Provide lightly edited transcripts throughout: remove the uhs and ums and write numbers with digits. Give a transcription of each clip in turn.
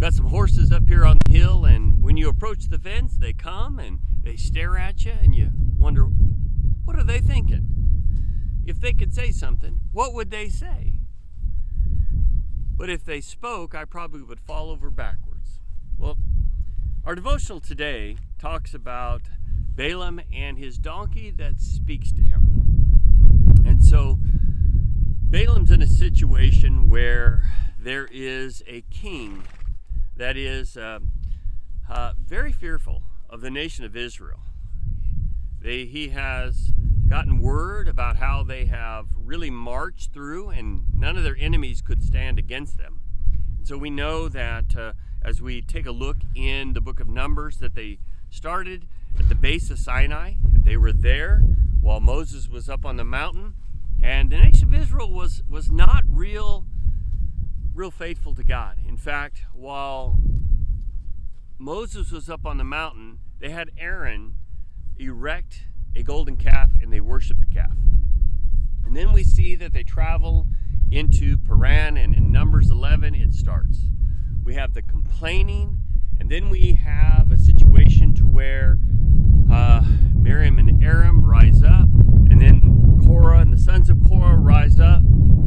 got some horses up here on the hill, and when you approach the fence, they come and they stare at you, and you wonder, what are they thinking? If they could say something, what would they say? But if they spoke, I probably would fall over backwards. Well, our devotional today talks about Balaam and his donkey that speaks to him. And so Balaam's in a situation where there is a king that is very fearful of the nation of Israel. He has gotten word about how they have really marched through and none of their enemies could stand against them. And so we know that as we take a look in the book of Numbers, that they started at the base of Sinai, and they were there while Moses was up on the mountain. And the nation of Israel was not real faithful to God. In fact, while Moses was up on the mountain, they had Aaron erect a golden calf and they worshiped the calf. And then we see that they travel into Paran, and in Numbers 11 it starts. We have the complaining, and then we have a situation to where Miriam and Aaron rise up, and then Korah and the sons of Korah rise up,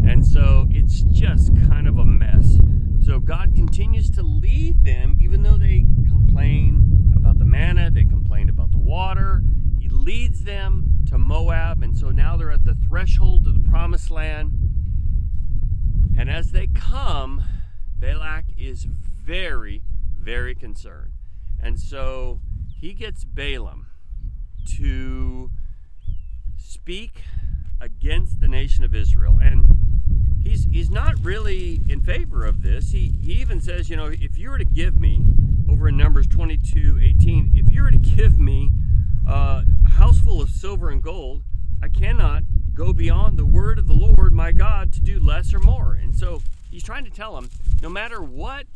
and so it's just kind of a mess. So God continues to lead them, even though they complain about the manna, they complain about the water. He leads them to Moab, and so now they're at the threshold of the promised land. And as they come, Balak is very, very concerned. And so he gets Balaam to speak against the nation of Israel. And he's not really in favor of this. He even says, if you were to give me, over in Numbers 22:18, if you were to give me a house full of silver and gold, I cannot go beyond the word of the Lord my God to do less or more. And so he's trying to tell him, no matter what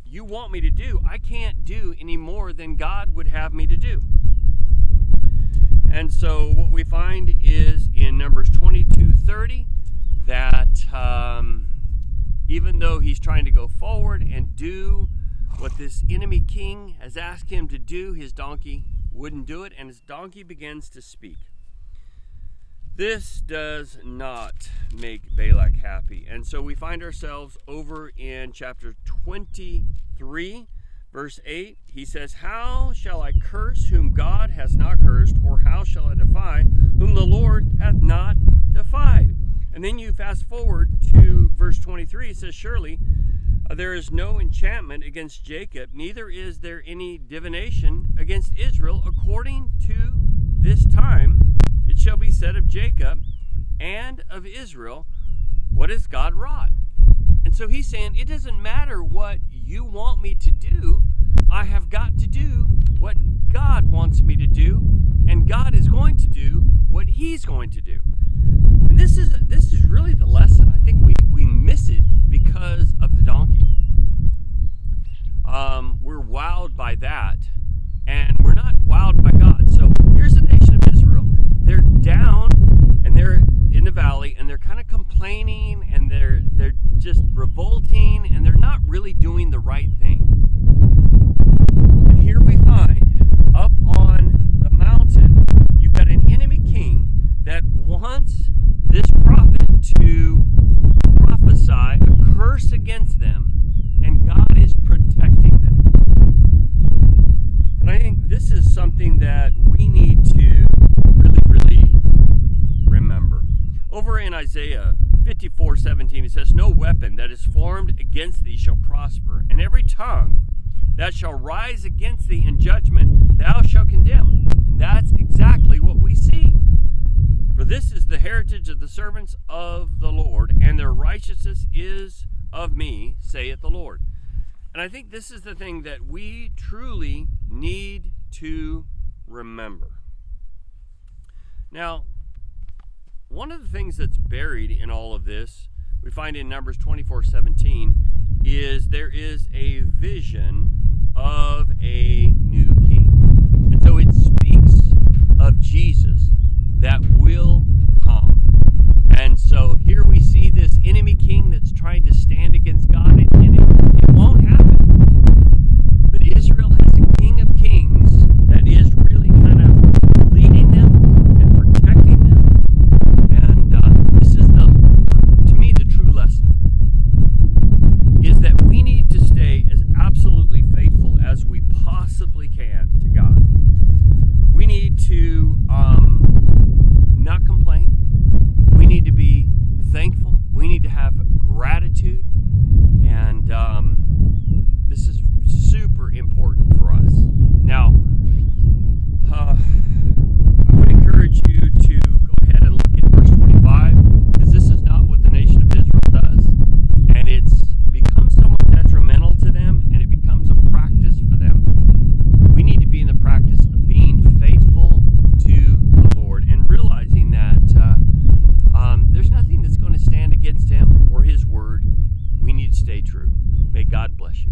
you want me to do, I can't do any more than God would have me to do. And so what we find is in Numbers 22:30 that even though he's trying to go forward and do what this enemy king has asked him to do, his donkey wouldn't do it, and his donkey begins to speak. This does not make Balak happy. And so we find ourselves over in chapter 23, verse 8. He says, "How shall I curse whom God has not cursed, or how shall I defy whom the Lord hath not defied?" And then you fast forward to verse 23. It says, "Surely there is no enchantment against Jacob, neither is there any divination against Israel. According to this time it shall be said of Jacob and of Israel, what has God wrought?" And so he's saying, it doesn't matter what you want me to do, I have got to do what God wants me to do, and God is going to do what he's going to do. And this is really the lesson. I think we miss it because of the donkey. We're wowed by that, and we're not wowed by God. So here's the nation of Israel. They're down, and they're in the valley, and they're kind of complaining, and they're just revolting, and they're not really doing the right thing. And here we find, up on the mountain, you've got an enemy king that wants this prophet to prophesy a curse against them, and God is protecting them. And I think this is something that we need to really remember. Over in Isaiah 54:17, it says, "No weapon that is formed against thee shall prosper, and every tongue that shall rise against thee in judgment thou shalt condemn." And that's exactly what we see. "For this is the heritage of the servants of the Lord, and their righteousness is of me, saith the Lord." And I think this is the thing that we truly need to remember. Now, one of the things that's buried in all of this, we find in Numbers 24:17, is there is a vision of a new king. And so it speaks of Jesus that will come. And so here we see this enemy king that's trying to stand against God, and it won't happen. God bless you.